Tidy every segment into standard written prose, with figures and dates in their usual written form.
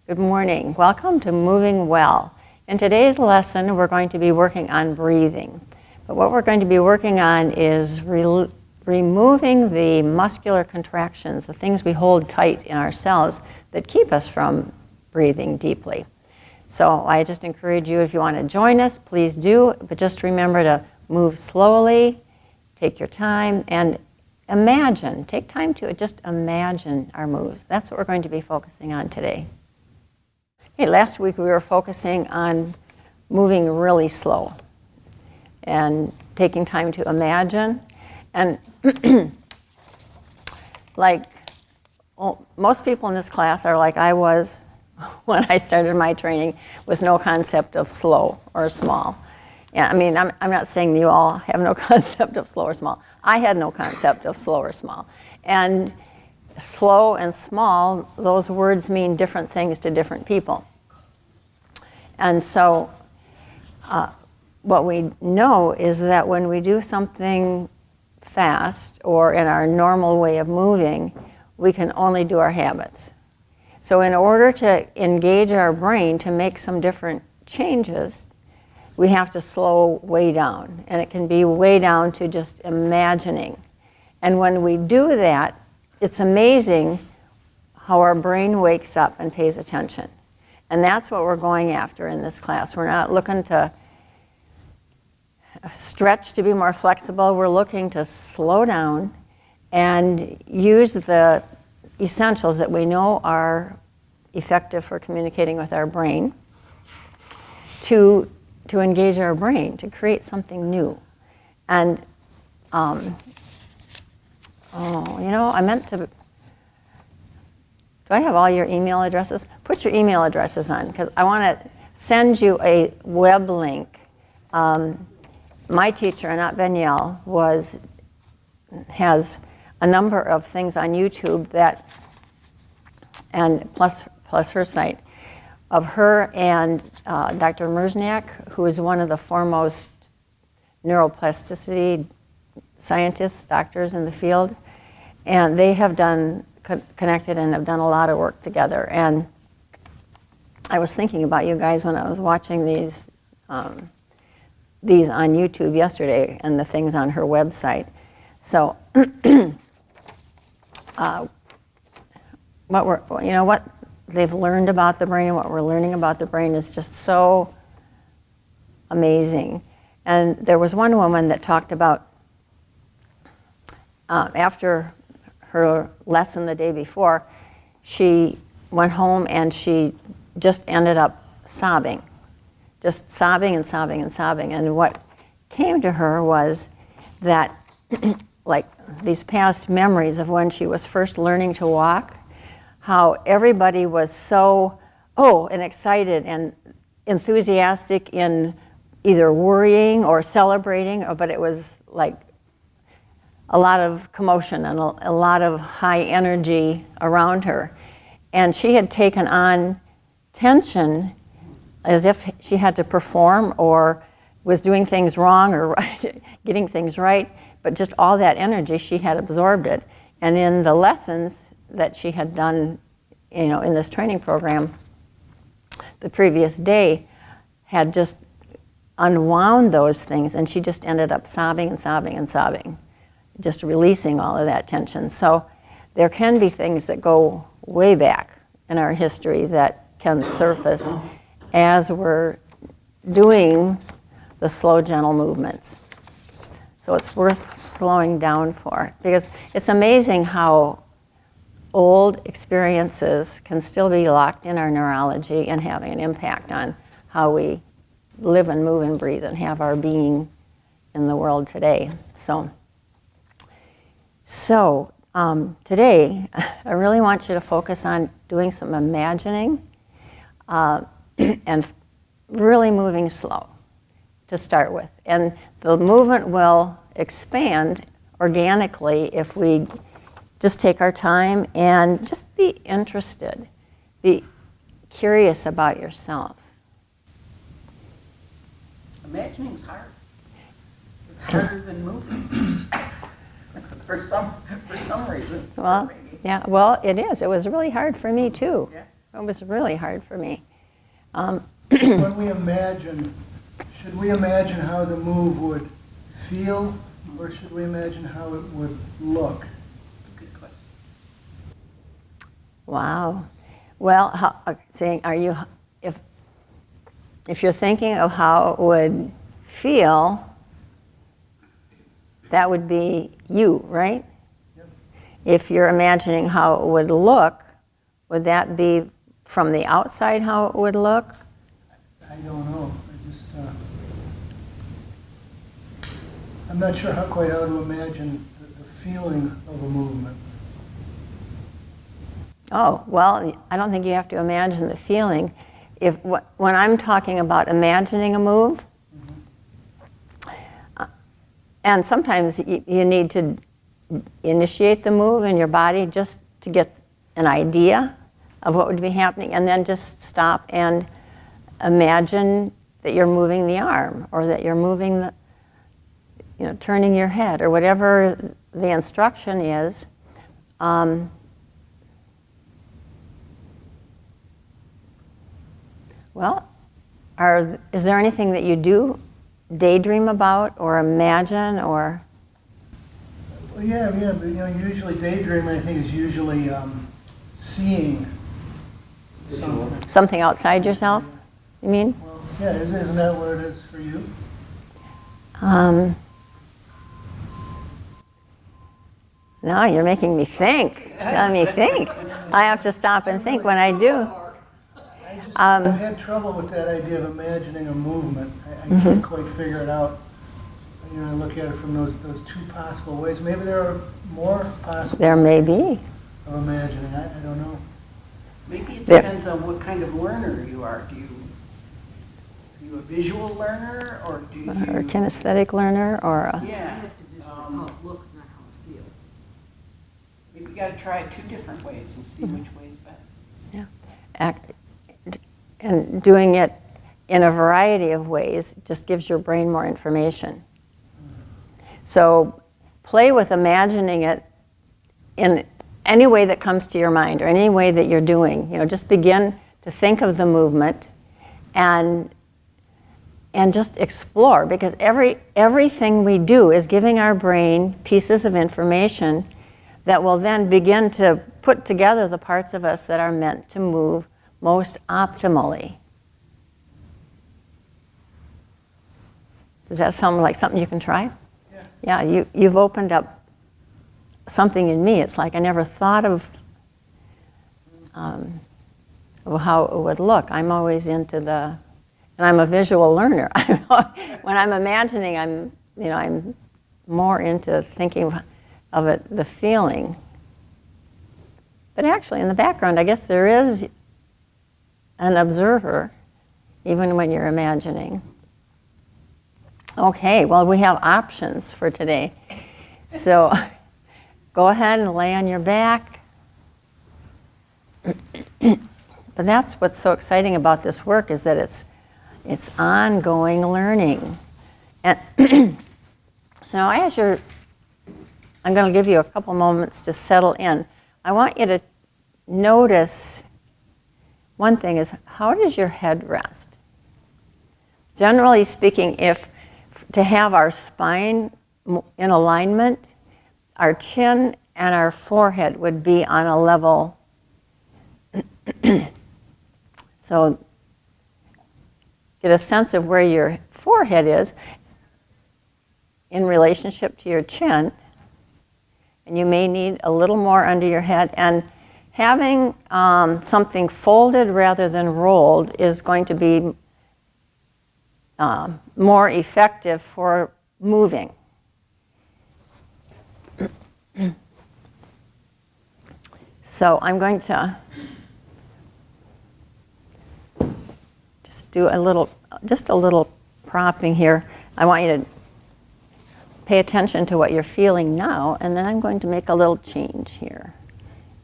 Good morning. Welcome to Moving Well. In today's lesson, we're going to be working on breathing. But what we're going to be working on is removing the muscular contractions, the things we hold tight in ourselves that keep us from breathing deeply. So I just encourage you, if you want to join us, please do. But just remember to move slowly, take your time, and imagine. Take time to just imagine our moves. That's what we're going to be focusing on today. Okay, last week we were focusing on moving really slow and taking time to imagine. And most people in this class are like I was when I started my training, with no concept of slow or small. Yeah, I mean, I'm not saying you all have no concept of slow or small. I had no concept of slow or small. And slow and small, those words mean different things to different people. And so what we know is that when we do something fast or in our normal way of moving, we can only do our habits. So in order to engage our brain to make some different changes, we have to slow way down. And it can be way down to just imagining. And when we do that, it's amazing how our brain wakes up and pays attention. And that's what we're going after in this class. We're not looking to stretch to be more flexible. We're looking to slow down and use the essentials that we know are effective for communicating with our brain to engage our brain, to create something new. And, I meant to, do I have all your email addresses? Put your email addresses on, because I want to send you a web link. My teacher, Anat Benyel, has a number of things on YouTube that, and plus her site, of her and Dr. Merzniak, who is one of the foremost neuroplasticity scientists, doctors in the field. And they have connected and have done a lot of work together. And I was thinking about you guys when I was watching these on YouTube yesterday and the things on her website. So what they've learned about the brain and what we're learning about the brain is just so amazing. And there was one woman that talked about after her lesson the day before, she went home and she just ended up sobbing. Just sobbing and sobbing and sobbing. And what came to her was that like these past memories of when she was first learning to walk, how everybody was so, and excited and enthusiastic in either worrying or celebrating, but it was like a lot of commotion and a lot of high energy around her. And she had taken on tension as if she had to perform or was doing things wrong or getting things right, but just all that energy, she had absorbed it. And in the lessons that she had done, in this training program the previous day, had just unwound those things, and she just ended up sobbing and sobbing and sobbing, just releasing all of that tension. So there can be things that go way back in our history that can surface as we're doing the slow, gentle movements. So it's worth slowing down for, because it's amazing how old experiences can still be locked in our neurology and having an impact on how we live and move and breathe and have our being in the world today. So today, I really want you to focus on doing some imagining and really moving slow to start with. And the movement will expand organically if we just take our time and just be interested, be curious about yourself. Imagining's hard. It's harder than moving. for some reason. Well, yeah, well, it is. It was really hard for me too. Yeah. It was really hard for me. When we imagine, should we imagine how the move would feel, or should we imagine how it would look? That's a good question. Wow. Well, saying, if you're thinking of how it would feel, that would be you, right? Yep. If you're imagining how it would look, would that be from the outside how it would look? I don't know. I'm not sure quite how to imagine the feeling of a movement. Oh, well, I don't think you have to imagine the feeling. When I'm talking about imagining a move, and sometimes you need to initiate the move in your body just to get an idea of what would be happening, and then just stop and imagine that you're moving the arm, or that you're moving the, turning your head, or whatever the instruction is. Well, is there anything that you do daydream about or imagine or? Well, yeah, but usually daydreaming, I think, is usually seeing something. Something outside yourself, you mean? Well, yeah, isn't that what it is for you? No, you're making me think. Let me think. I have to stop and think when I do. I've had trouble with that idea of imagining a movement. I can't quite figure it out. I look at it from those two possible ways. Maybe there are more possible There may be. ways of imagining. I don't know. Maybe it depends on what kind of learner you are. Are you a visual learner, or do you... Or a kinesthetic learner, or a... Yeah. It's how it looks, not how it feels. Maybe you got to try it two different ways and see which way is better. Yeah. And doing it in a variety of ways just gives your brain more information. So play with imagining it in any way that comes to your mind, or any way that you're doing. Just begin to think of the movement and just explore, because everything we do is giving our brain pieces of information that will then begin to put together the parts of us that are meant to move most optimally. Does that sound like something you can try? Yeah, you've opened up something in me. It's like I never thought of how it would look. I'm always into and I'm a visual learner. When I'm imagining, I'm more into thinking of it, the feeling. But actually, in the background, I guess there is an observer, even when you're imagining. Okay, well, we have options for today. So go ahead and lay on your back. But that's what's so exciting about this work, is that it's ongoing learning. And so now I'm going to give you a couple moments to settle in. I want you to notice one thing is, how does your head rest? Generally speaking, to have our spine in alignment, our chin and our forehead would be on a level. So get a sense of where your forehead is in relationship to your chin. And you may need a little more under your head. And having something folded rather than rolled is going to be more effective for moving. So I'm going to just do a little propping here. I want you to pay attention to what you're feeling now, and then I'm going to make a little change here.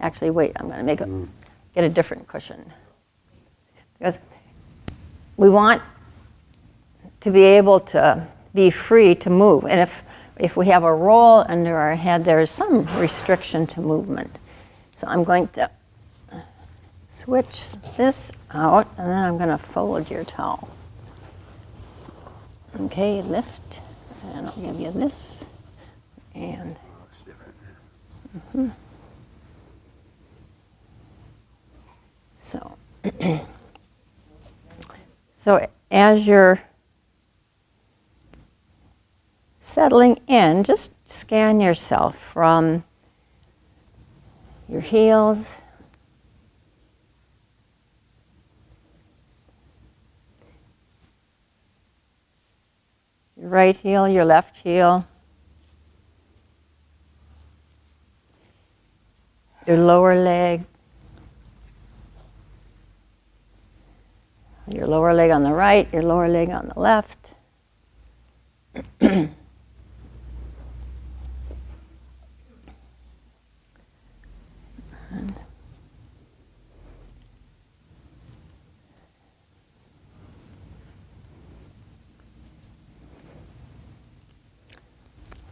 Actually, wait, I'm going to get a different cushion. Because we want to be able to be free to move. And if we have a roll under our head, there is some restriction to movement. So I'm going to switch this out, and then I'm going to fold your towel. Okay, lift, and I'll give you this, and so, so as you're settling in, just scan yourself from your heels, your right heel, your left heel, your lower leg, your lower leg on the right, your lower leg on the left.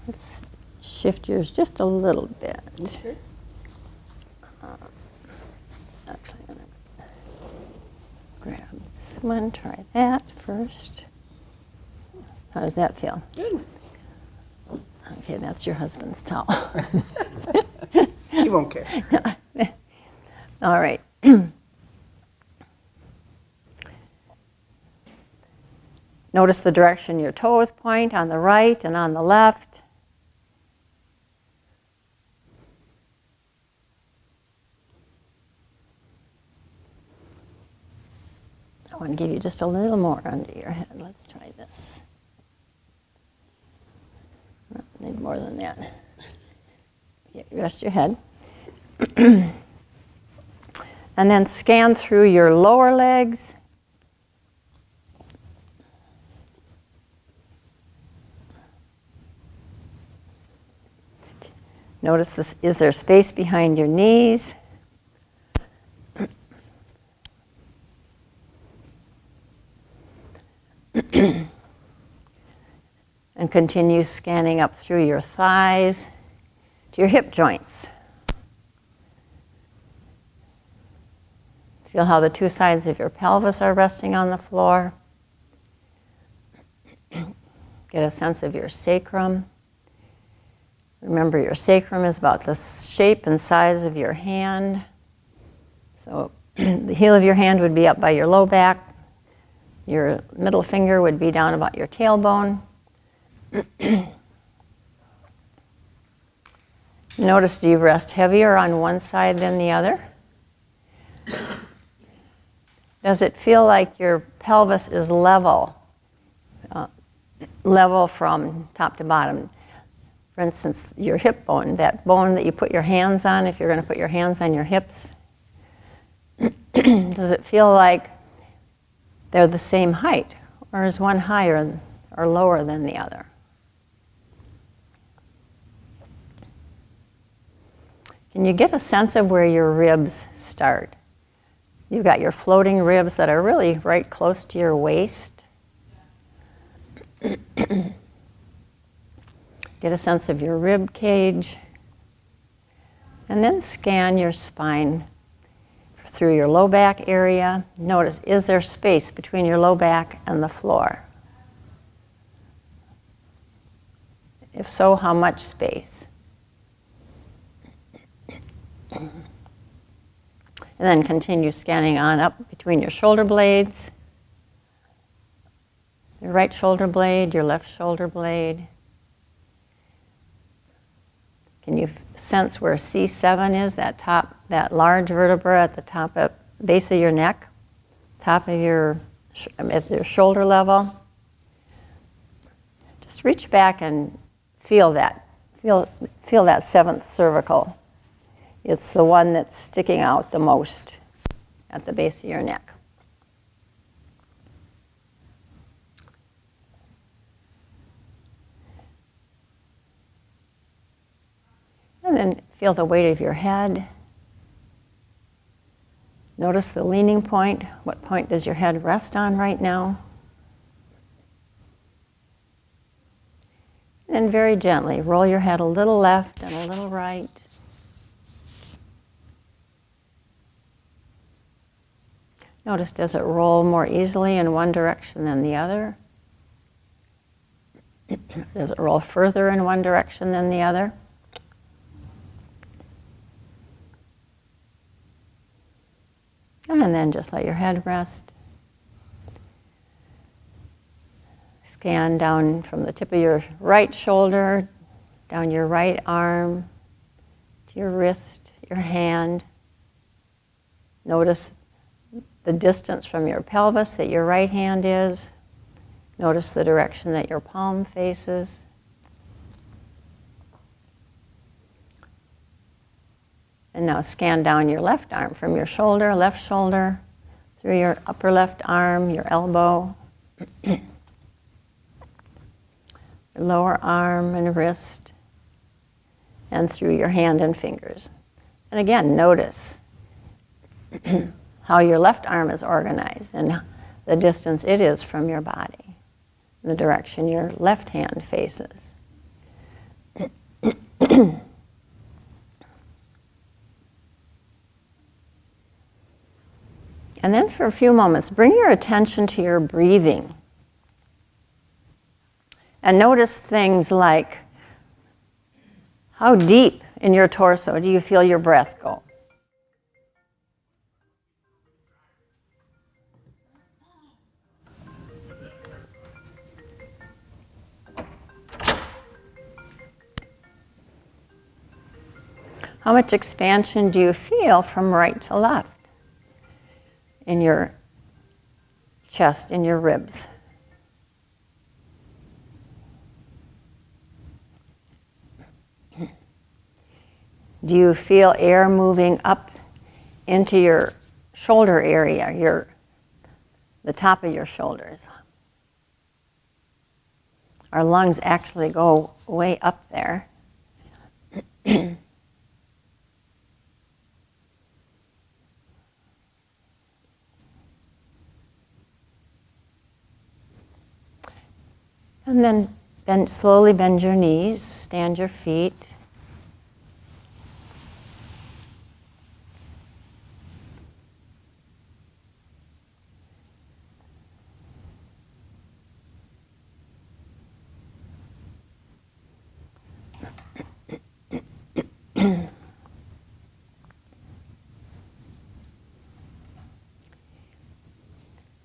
Let's shift yours just a little bit. Okay. Actually, I'm going to grab this one, try that first. How does that feel? Good. Okay, that's your husband's towel. He won't care. All right. Notice the direction your toes point on the right and on the left. I want to give you just a little more under your head. Let's try this. No, need more than that. Yeah, rest your head. And then scan through your lower legs. Notice this, is there space behind your knees? And continue scanning up through your thighs to your hip joints. Feel how the two sides of your pelvis are resting on the floor. Get a sense of your sacrum. Remember, your sacrum is about the shape and size of your hand. So the heel of your hand would be up by your low back. Your middle finger would be down about your tailbone. Notice, do you rest heavier on one side than the other? Does it feel like your pelvis is level, level from top to bottom? For instance, your hip bone, that bone that you put your hands on, if you're going to put your hands on your hips, does it feel like they're the same height, or is one higher or lower than the other? Can you get a sense of where your ribs start? You've got your floating ribs that are really right close to your waist. Get a sense of your rib cage. And then scan your spine through your low back area. Notice, is there space between your low back and the floor? If so, how much space? And then continue scanning on up between your shoulder blades. Your right shoulder blade, your left shoulder blade. Can you sense where C7 is, that large vertebra at the top of base of your neck, top of your at your shoulder level? Just reach back and feel that. Feel that seventh cervical. It's the one that's sticking out the most at the base of your neck. And then feel the weight of your head. Notice the leaning point. What point does your head rest on right now? And very gently roll your head a little left and a little right. Notice, does it roll more easily in one direction than the other? Does it roll further in one direction than the other? And then just let your head rest. Scan down from the tip of your right shoulder, down your right arm, to your wrist, your hand. Notice the distance from your pelvis that your right hand is. Notice the direction that your palm faces. And now scan down your left arm from your shoulder, left shoulder, through your upper left arm, your elbow, your lower arm and wrist, and through your hand and fingers. And again, notice how your left arm is organized and the distance it is from your body, the direction your left hand faces. And then for a few moments, bring your attention to your breathing. And notice things like, how deep in your torso do you feel your breath go? How much expansion do you feel from right to left in your chest, in your ribs? Do you feel air moving up into your shoulder area, the top of your shoulders? Our lungs actually go way up there. And then slowly bend your knees, stand your feet.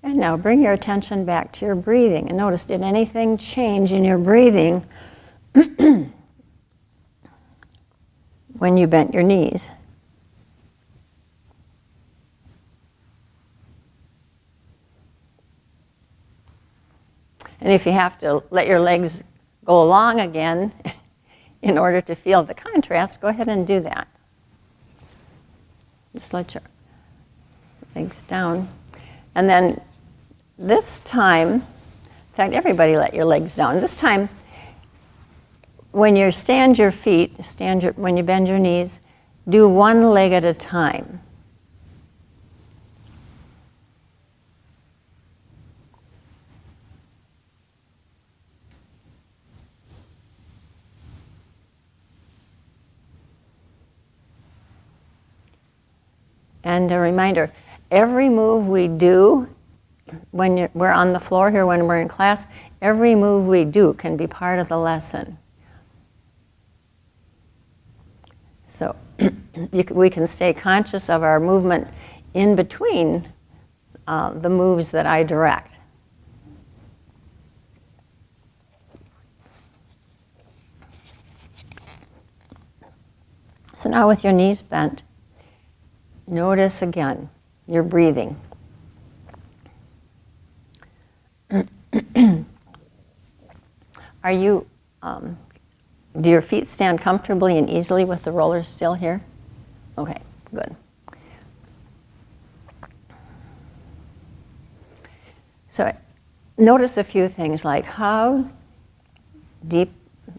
And now bring your attention back to your breathing. And notice, did anything change in your breathing when you bent your knees? And if you have to let your legs go along again in order to feel the contrast, go ahead and do that. Just let your legs down. And then this time, in fact, everybody let your legs down. This time, when you stand your feet, when you bend your knees, do one leg at a time. And a reminder, every move we do when we're on the floor here, when we're in class, every move we do can be part of the lesson. So we can stay conscious of our movement in between the moves that I direct. So now with your knees bent, notice again your breathing. Are you, do your feet stand comfortably and easily with the rollers still here? Okay, good. So notice a few things like how deep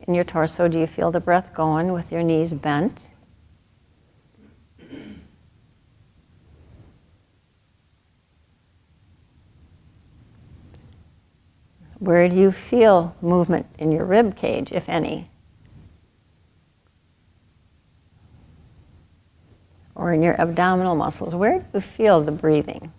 in your torso do you feel the breath going with your knees bent? Where do you feel movement in your rib cage, if any? Or in your abdominal muscles? Where do you feel the breathing?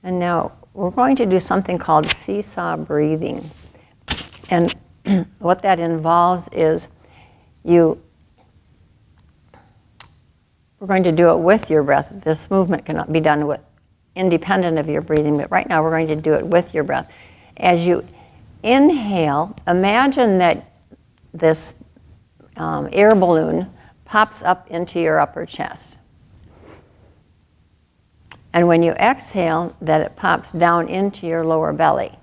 And now we're going to do something called seesaw breathing. And what that involves is we're going to do it with your breath. This movement cannot be done independent of your breathing, but right now we're going to do it with your breath. As you inhale, imagine that this air balloon pops up into your upper chest. And when you exhale, that it pops down into your lower belly.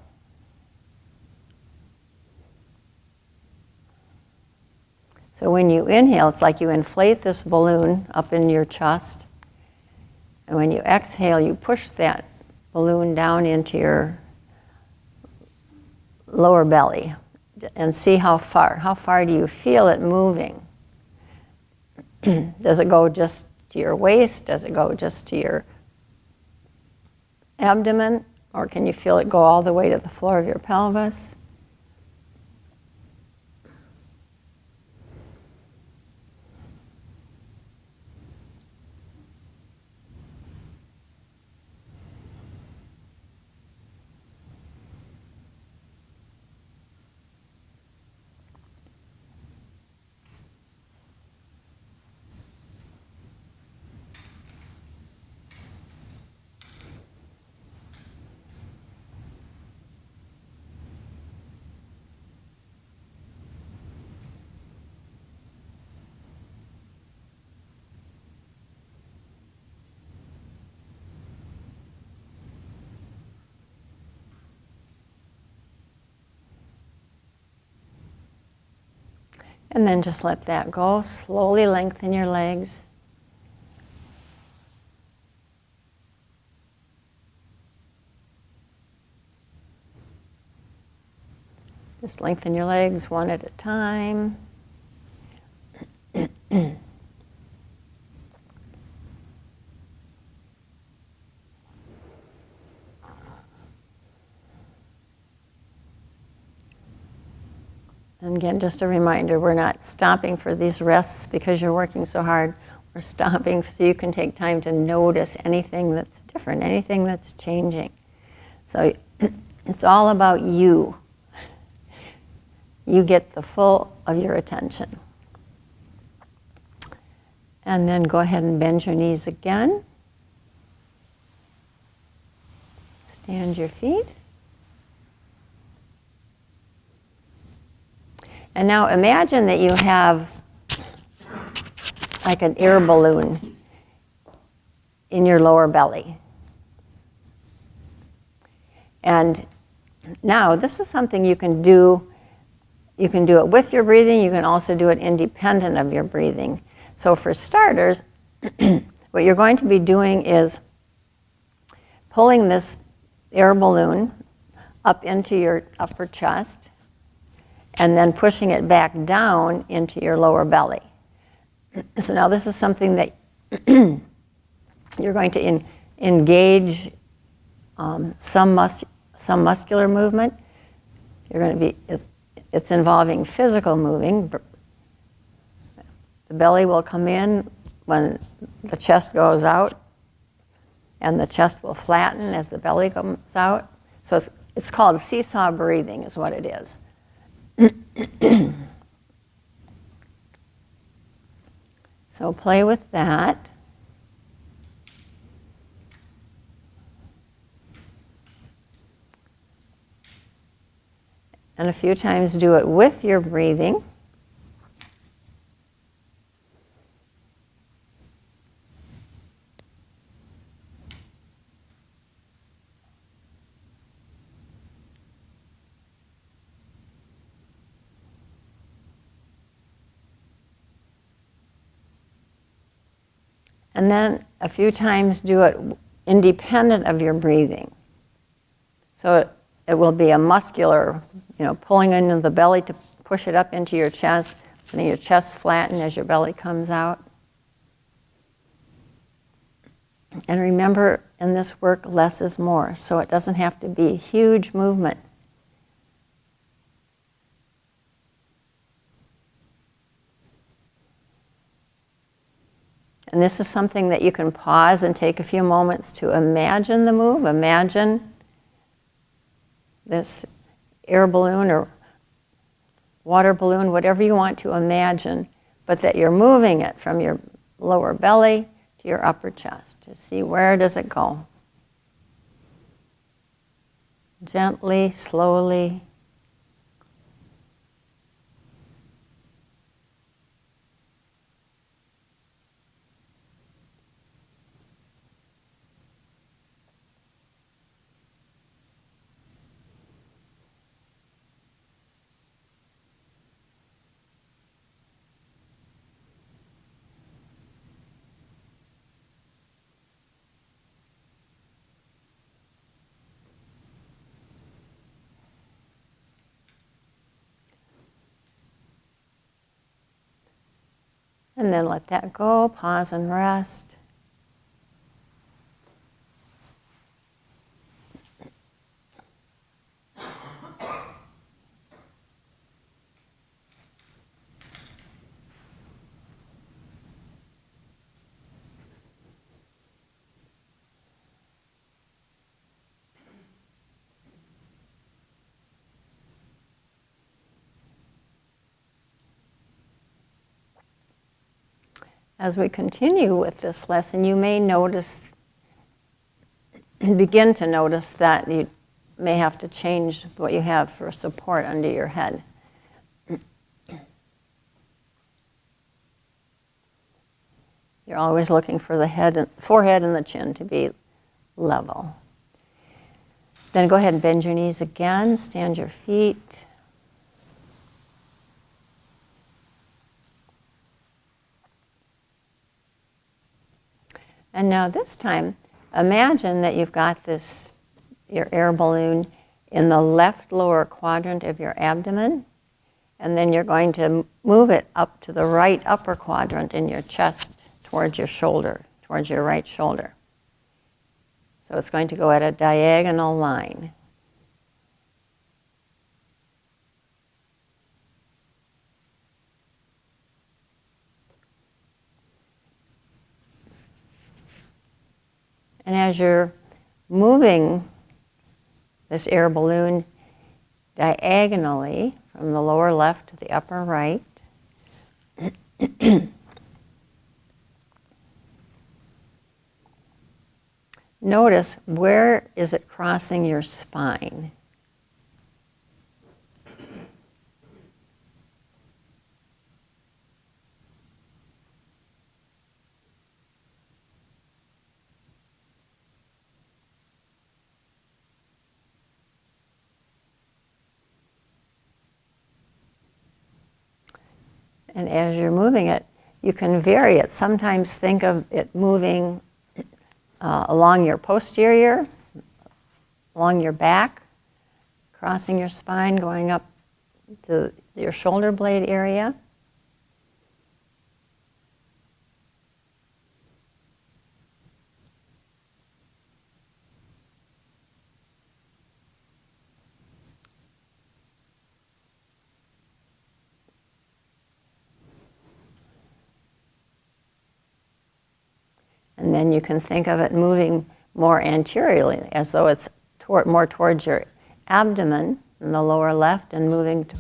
So when you inhale, it's like you inflate this balloon up in your chest. And when you exhale, you push that balloon down into your lower belly and see how far. How far do you feel it moving? Does it go just to your waist? Does it go just to your abdomen? Or can you feel it go all the way to the floor of your pelvis? And then just let that go. Slowly lengthen your legs. Just lengthen your legs one at a time. And again, just a reminder, we're not stopping for these rests because you're working so hard. We're stopping so you can take time to notice anything that's different, anything that's changing. So it's all about you. You get the full of your attention. And then go ahead and bend your knees again. Stand your feet. And now imagine that you have like an air balloon in your lower belly. And now this is something you can do. You can do it with your breathing. You can also do it independent of your breathing. So for starters, what you're going to be doing is pulling this air balloon up into your upper chest and then pushing it back down into your lower belly. So now this is something that you're going to engage some muscular movement. You're going to be, it's involving physical moving. The belly will come in when the chest goes out, and the chest will flatten as the belly comes out. So it's called seesaw breathing is what it is. So play with that. And a few times do it with your breathing. And then a few times do it independent of your breathing. So it will be a muscular, pulling into the belly to push it up into your chest, and your chest flatten as your belly comes out. And remember, in this work, less is more. So it doesn't have to be a huge movement. And this is something that you can pause and take a few moments to imagine the move. Imagine this air balloon or water balloon, whatever you want to imagine, but that you're moving it from your lower belly to your upper chest to see where does it go. Gently, slowly. And then let that go, pause and rest. As we continue with this lesson, you may notice, begin to notice that you may have to change what you have for support under your head. You're always looking for the forehead and the chin to be level. Then go ahead and bend your knees again, stand your feet. And now this time, imagine that you've got your air balloon in the left lower quadrant of your abdomen, and then you're going to move it up to the right upper quadrant in your chest towards your shoulder, towards your right shoulder. So it's going to go at a diagonal line. And as you're moving this air balloon diagonally from the lower left to the upper right, notice where is it crossing your spine. And as you're moving it, you can vary it. Sometimes think of it moving along your posterior, along your back, crossing your spine, going up to your shoulder blade area. And then you can think of it moving more anteriorly, as though it's more towards your abdomen in the lower left and moving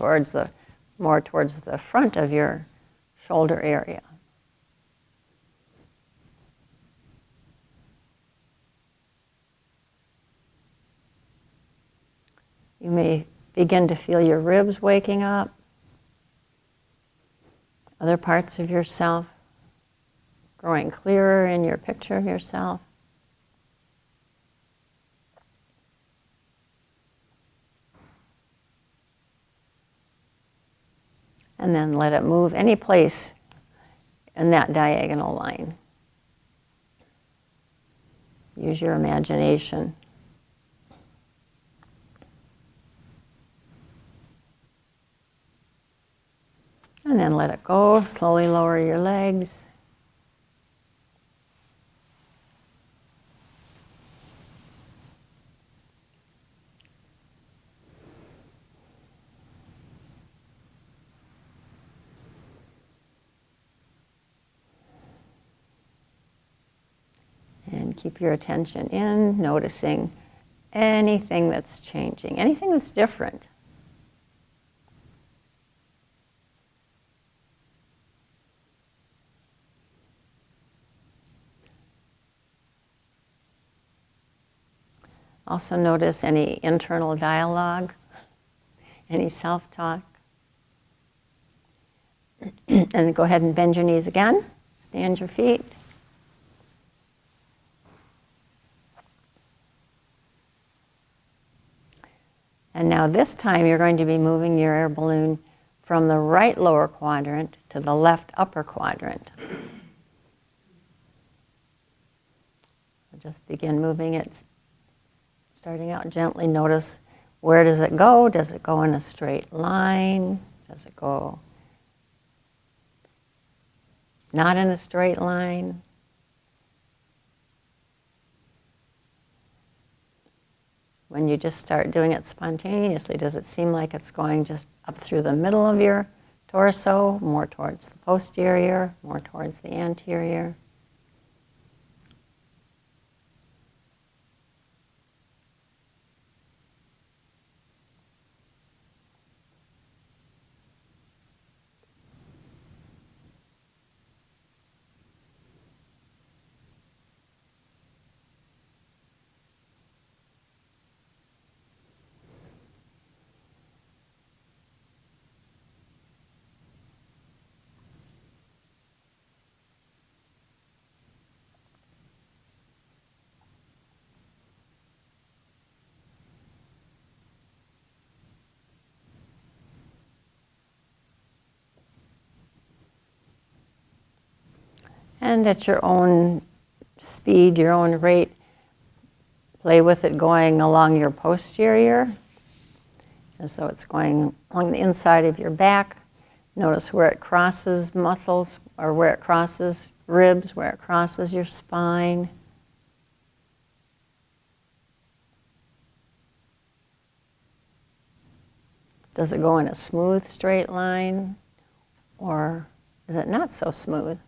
more towards the front of your shoulder area. You may begin to feel your ribs waking up, other parts of yourself growing clearer in your picture of yourself. And then let it move any place in that diagonal line. Use your imagination. And then let it go. Slowly lower your legs. And keep your attention in, noticing anything that's changing, anything that's different. Also notice any internal dialogue, any self-talk. And go ahead and bend your knees again. Stand your feet. And now this time you're going to be moving your air balloon from the right lower quadrant to the left upper quadrant. Just begin moving it, starting out gently. Notice, where does it go? Does it go in a straight line? Does it go not in a straight line? When you just start doing it spontaneously, does it seem like it's going just up through the middle of your torso, more towards the posterior, more towards the anterior? And at your own speed, your own rate, play with it going along your posterior, as though it's going along the inside of your back. Notice where it crosses muscles, or where it crosses ribs, where it crosses your spine. Does it go in a smooth, straight line, or is it not so smooth?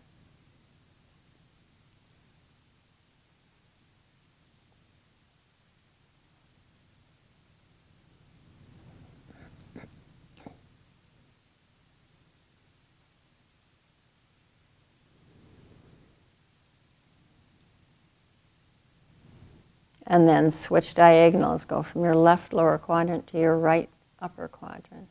And then switch diagonals. Go from your left lower quadrant to your right upper quadrant.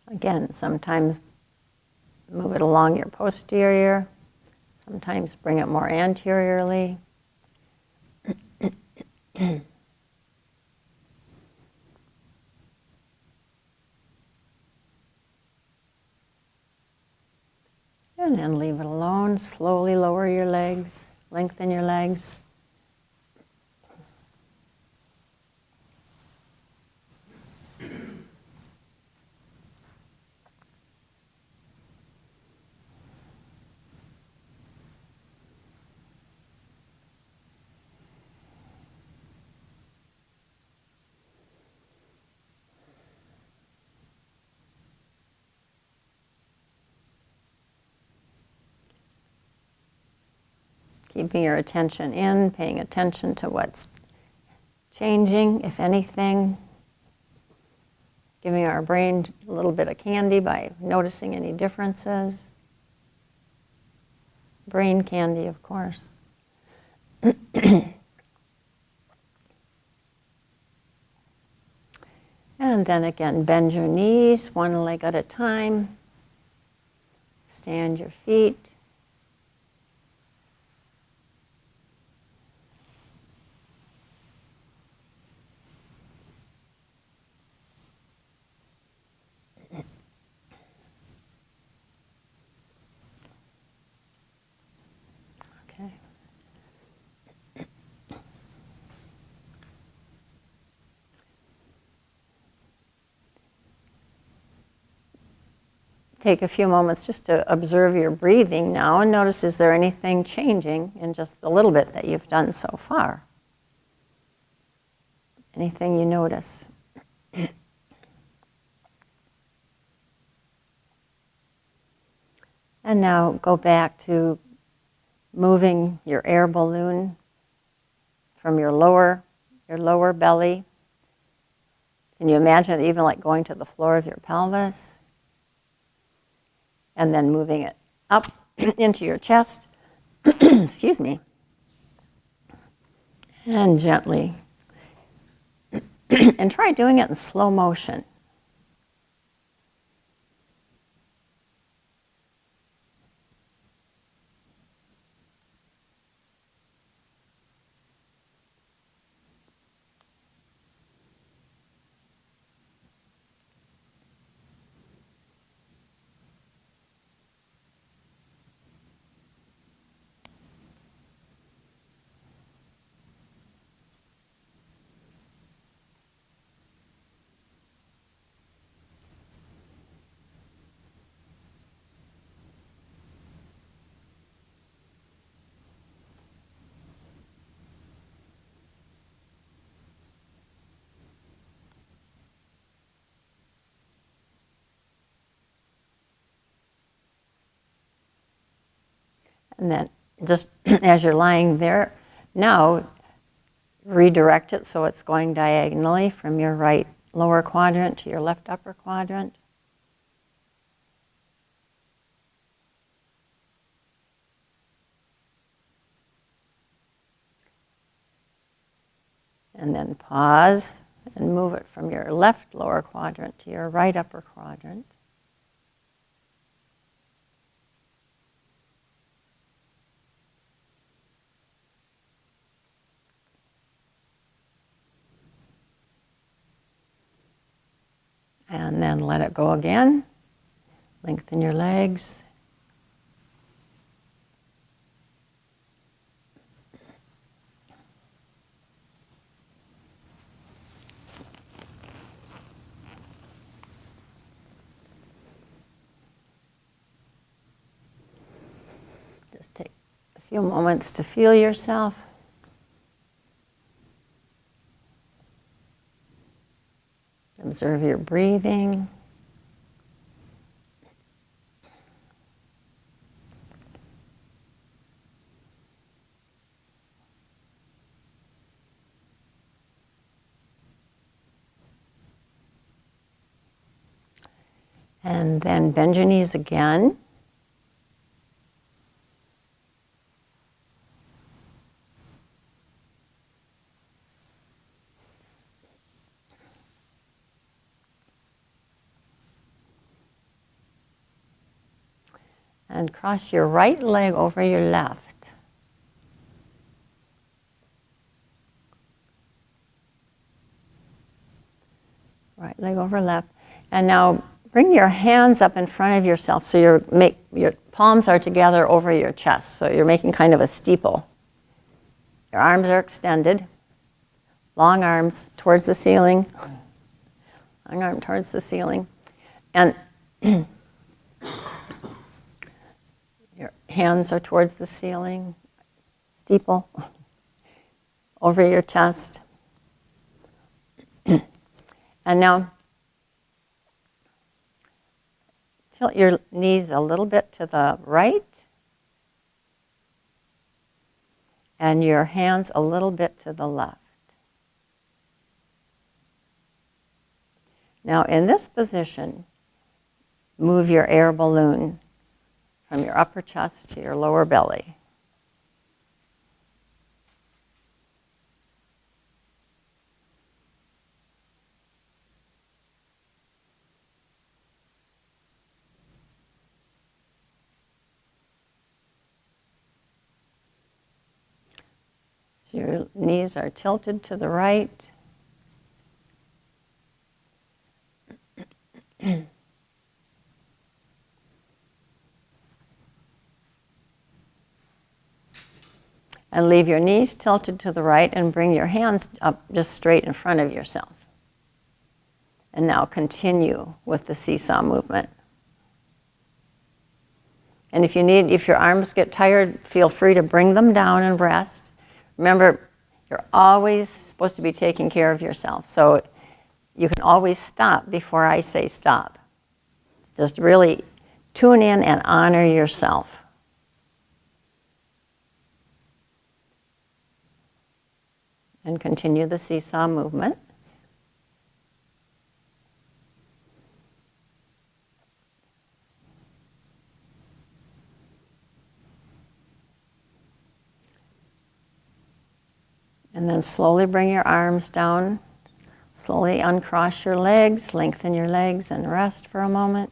Again, sometimes move it along your posterior, sometimes bring it more anteriorly. And then leave it alone. Slowly lower your legs, lengthen your legs. Keeping your attention in, paying attention to what's changing, if anything. Giving our brain a little bit of candy by noticing any differences. Brain candy, of course. And then again, bend your knees, one leg at a time. Stand your feet. take a few moments just to observe your breathing now and notice, is there anything changing in just the little bit that you've done so far? Anything you notice? And now go back to moving your air balloon from your lower belly. Can you imagine it even like going to the floor of your pelvis? And then moving it up into your chest. Excuse me. And gently. And try doing it in slow motion. And then just as you're lying there, now redirect it so it's going diagonally from your right lower quadrant to your left upper quadrant. And then pause and move it from your left lower quadrant to your right upper quadrant. And then let it go again. Lengthen your legs. Just take a few moments to feel yourself. Observe your breathing. And then bend your knees again. And cross your right leg over your left. Right leg over left. And now bring your hands up in front of yourself so your palms are together over your chest. So you're making kind of a steeple. Your arms are extended. Long arms towards the ceiling. Long arm towards the ceiling. And your hands are towards the ceiling, steeple, over your chest. And now, tilt your knees a little bit to the right, and your hands a little bit to the left. Now, in this position, move your air balloon from your upper chest to your lower belly. So your knees are tilted to the right. And leave your knees tilted to the right and bring your hands up just straight in front of yourself. And now continue with the seesaw movement. And if your arms get tired, feel free to bring them down and rest. Remember, you're always supposed to be taking care of yourself. So you can always stop before I say stop. Just really tune in and honor yourself. And continue the seesaw movement. And then slowly bring your arms down. Slowly uncross your legs, lengthen your legs, and rest for a moment.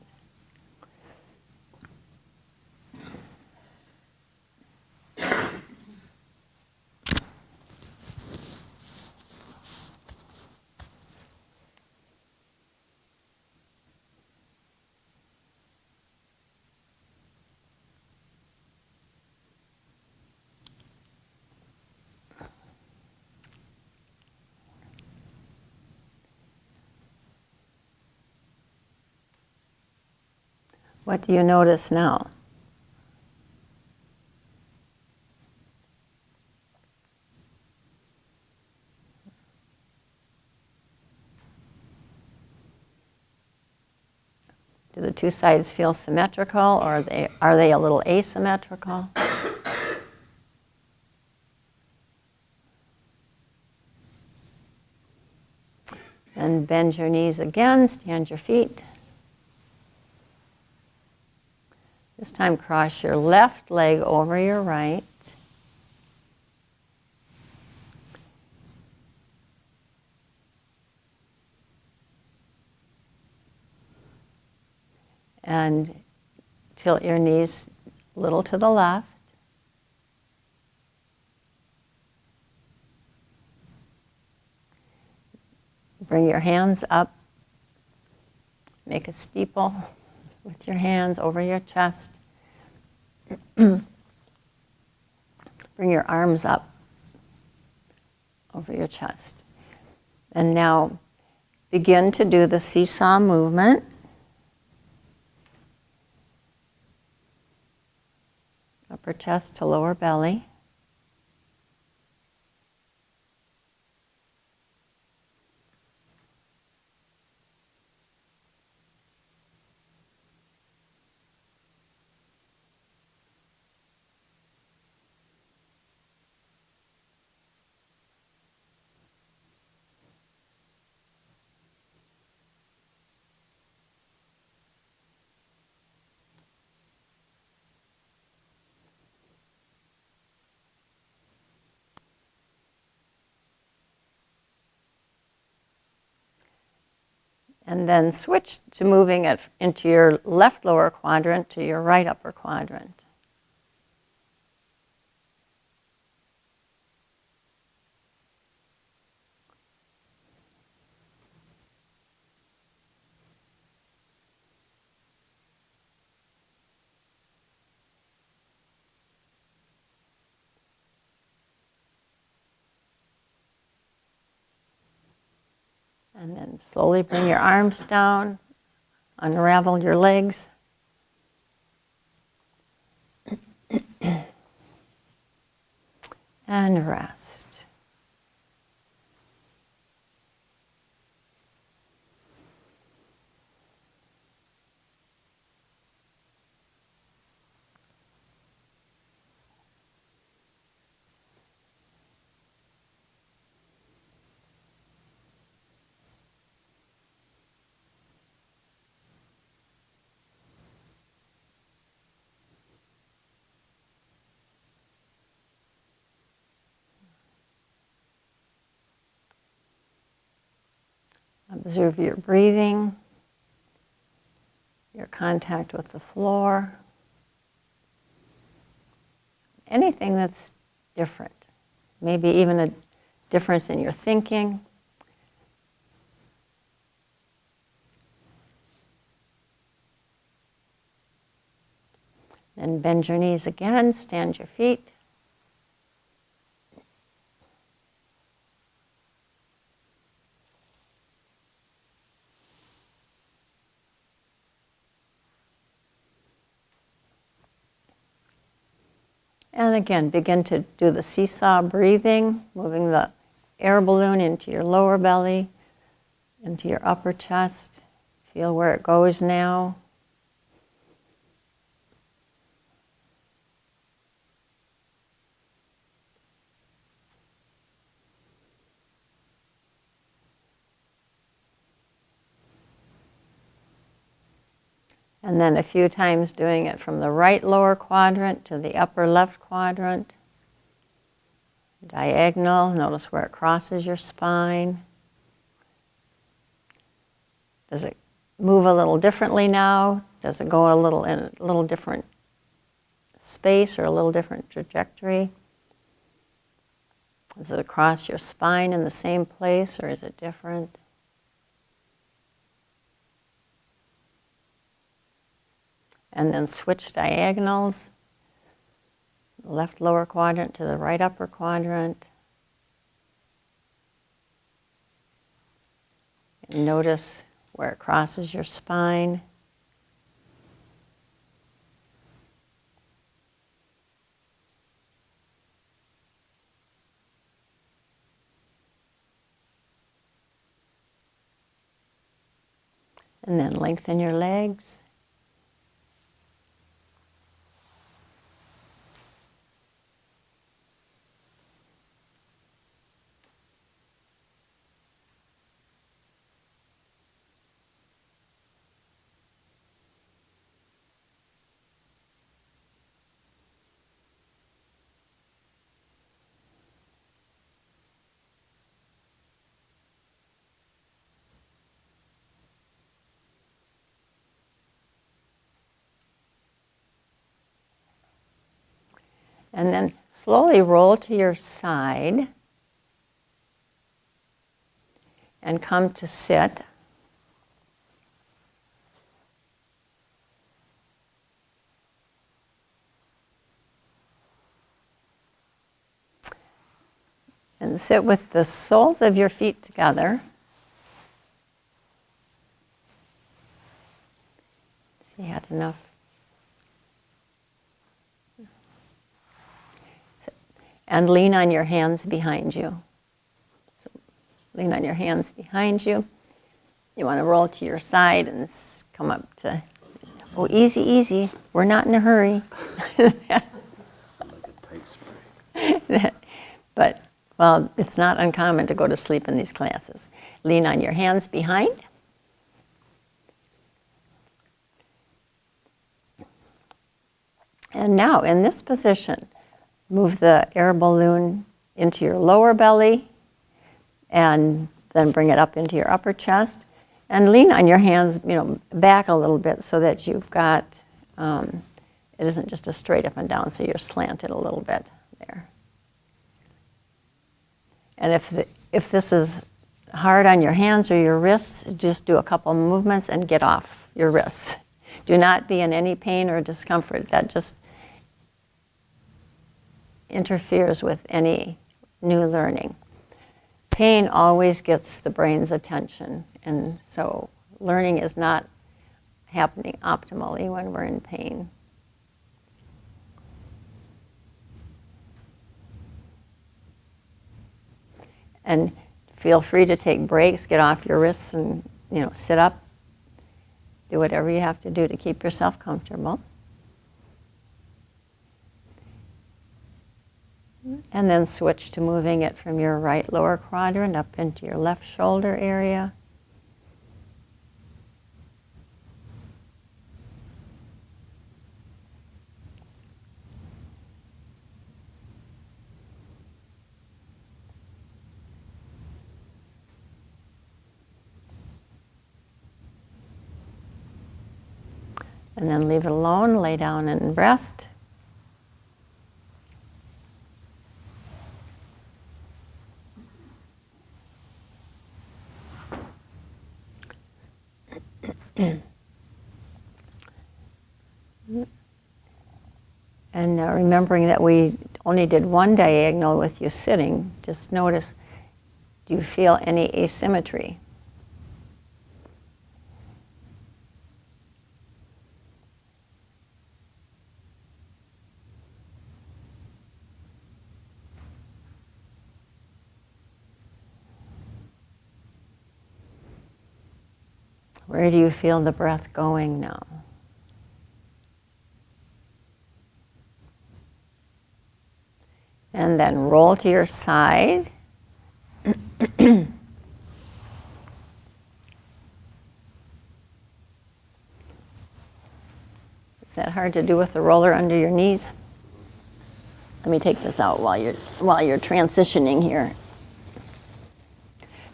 What do you notice now? Do the two sides feel symmetrical, or are they a little asymmetrical? And bend your knees again, stand your feet. This time cross your left leg over your right. And tilt your knees a little to the left. Bring your hands up. Make a steeple with your hands over your chest. Bring your arms up over your chest. And now begin to do the seesaw movement. Upper chest to lower belly. And then switch to moving it into your left lower quadrant to your right upper quadrant. And then slowly bring your arms down, unravel your legs. And rest. Observe your breathing, your contact with the floor, anything that's different, maybe even a difference in your thinking. Then bend your knees again, stand your feet. And again, begin to do the seesaw breathing, moving the air balloon into your lower belly, into your upper chest. Feel where it goes now. And then a few times doing it from the right lower quadrant to the upper left quadrant. Diagonal, notice where it crosses your spine. Does it move a little differently now? Does it go a little in a little different space or a little different trajectory? Does it cross your spine in the same place or is it different? And then switch diagonals. Left lower quadrant to the right upper quadrant. And notice where it crosses your spine. And then lengthen your legs. And then slowly roll to your side and come to sit. And sit with the soles of your feet together. See, you had enough. And lean on your hands behind you. So lean on your hands behind you. You want to roll to your side and come up to, oh, easy, easy. We're not in a hurry. But, well, it's not uncommon to go to sleep in these classes. Lean on your hands behind. And now, in this position, move the air balloon into your lower belly and then bring it up into your upper chest. And lean on your hands, back a little bit so that you've got, it isn't just a straight up and down, so you're slanted a little bit there. And if this is hard on your hands or your wrists, just do a couple movements and get off your wrists. Do not be in any pain or discomfort. That just interferes with any new learning. Pain always gets the brain's attention, and so learning is not happening optimally when we're in pain. And feel free to take breaks, get off your wrists and sit up. Do whatever you have to do to keep yourself comfortable. And then switch to moving it from your right lower quadrant up into your left shoulder area. And then leave it alone, lay down and rest. And remembering that we only did one diagonal with you sitting, just notice, do you feel any asymmetry? Where do you feel the breath going now? And then roll to your side. Is that hard to do with the roller under your knees? Let me take this out while you're transitioning here.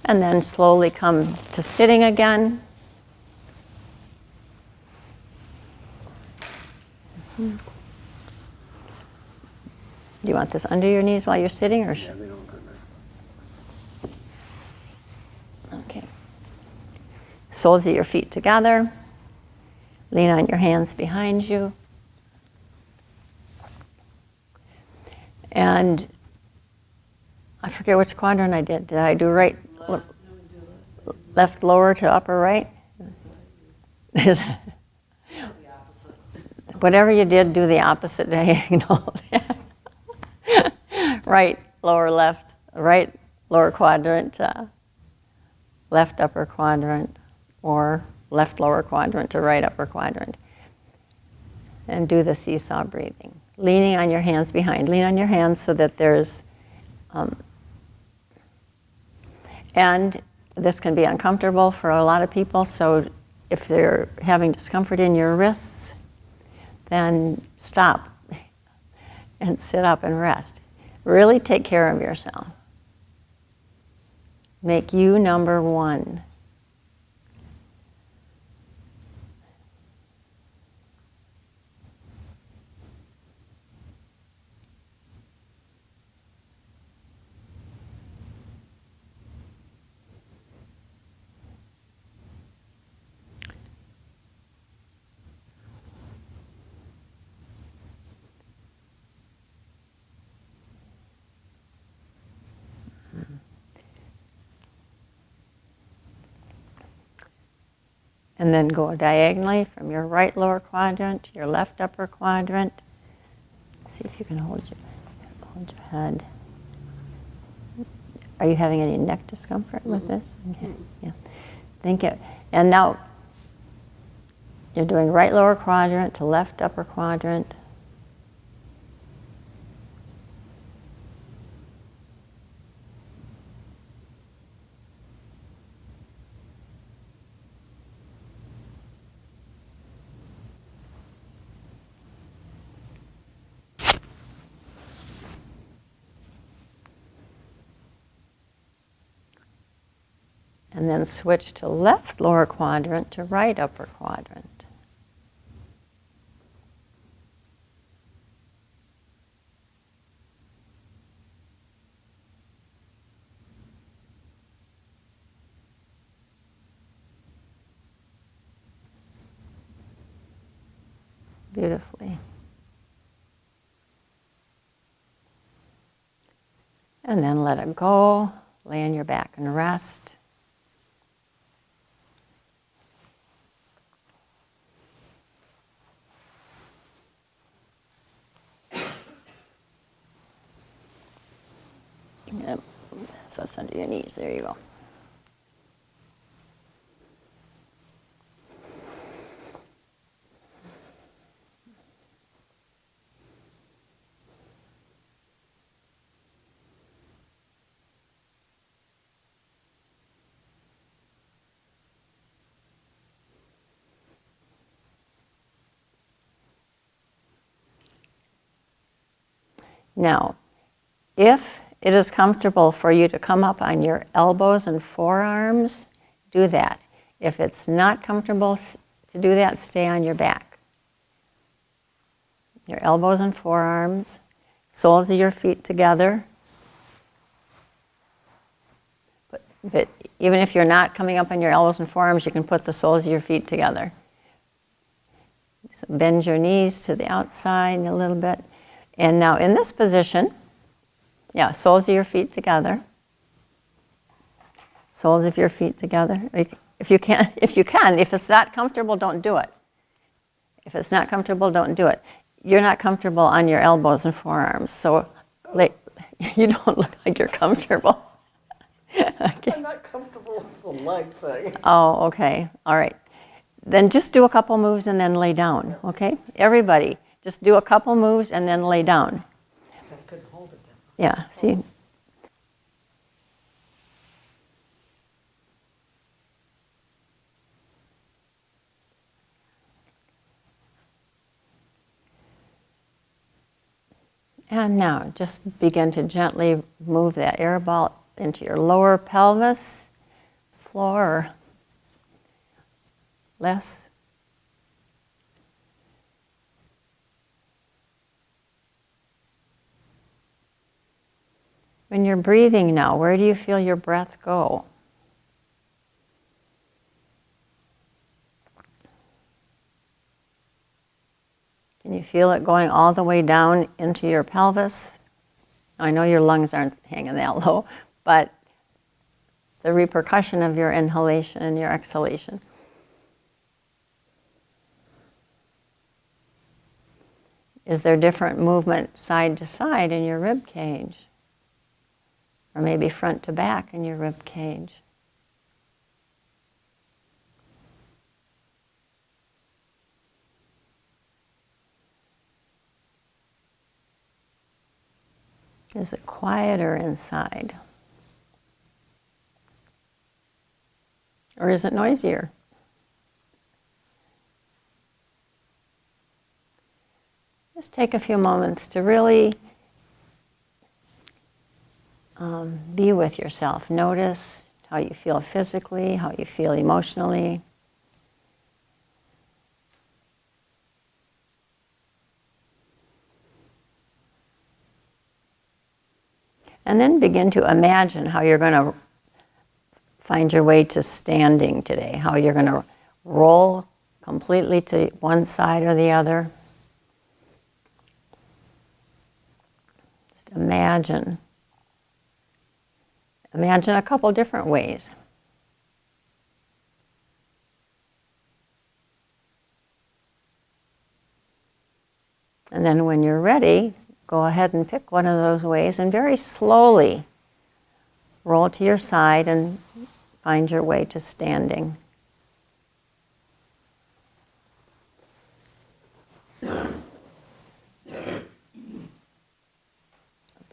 And then slowly come to sitting again. Do you want this under your knees while you're sitting, or? Yeah, they don't go there. Okay. Soles of your feet together. Lean on your hands behind you. And I forget which quadrant I did. Did I do right, left lower to upper right? Whatever you did, do the opposite diagonal. Right, lower left, right lower quadrant, left upper quadrant, or left lower quadrant to right upper quadrant. And do the seesaw breathing. Leaning on your hands behind. Lean on your hands so that there's, and this can be uncomfortable for a lot of people, so if they're having discomfort in your wrists, then stop and sit up and rest. Really take care of yourself. Make you number one. And then go diagonally from your right lower quadrant to your left upper quadrant. See if you can hold your head. Are you having any neck discomfort with this? Okay. Yeah. Think it. And now you're doing right lower quadrant to left upper quadrant. And then switch to left lower quadrant to right upper quadrant. Beautifully. And then let it go. Lay on your back and rest. Yep. So it's under your knees. There you go. Now, if it is comfortable for you to come up on your elbows and forearms, do that. If it's not comfortable to do that, stay on your back. Your elbows and forearms, soles of your feet together. But even if you're not coming up on your elbows and forearms, you can put the soles of your feet together. So bend your knees to the outside a little bit. And now in this position, yeah, soles of your feet together. Soles of your feet together. If you can, if it's not comfortable, don't do it. If it's not comfortable, don't do it. You're not comfortable on your elbows and forearms, so you don't look like you're comfortable. I'm not comfortable with the leg thing. Oh, okay, all right. Then just do a couple moves and then lay down, okay? Everybody, just do a couple moves and then lay down. So I couldn't hold it then. Yeah, see? And now just begin to gently move that air ball into your lower pelvis, floor, less. When you're breathing now, where do you feel your breath go? Can you feel it going all the way down into your pelvis? I know your lungs aren't hanging that low, but the repercussion of your inhalation and your exhalation. Is there different movement side to side in your rib cage? Or maybe front to back in your rib cage? Is it quieter inside? Or is it noisier? Just take a few moments to really be with yourself. Notice how you feel physically, how you feel emotionally. And then begin to imagine how you're going to find your way to standing today, how you're going to roll completely to one side or the other. Just imagine. Imagine a couple different ways. And then when you're ready, go ahead and pick one of those ways and very slowly roll to your side and find your way to standing. Oops,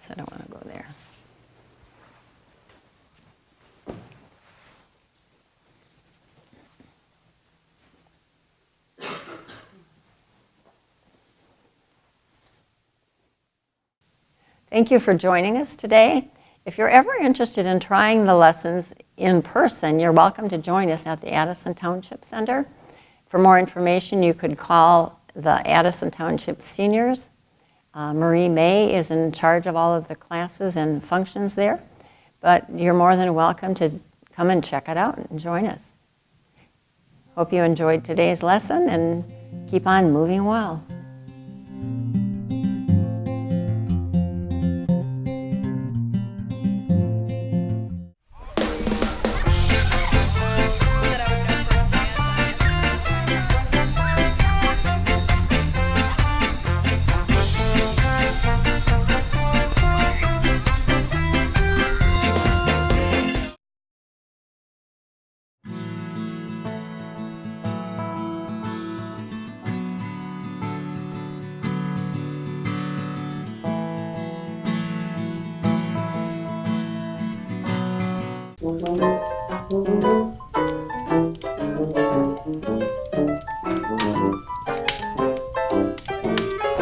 I don't want to go there. Thank you for joining us today. If you're ever interested in trying the lessons in person, you're welcome to join us at the Addison Township Center. For more information, you could call the Addison Township Seniors. Marie May is in charge of all of the classes and functions there, but you're more than welcome to come and check it out and join us. Hope you enjoyed today's lesson and keep on moving well.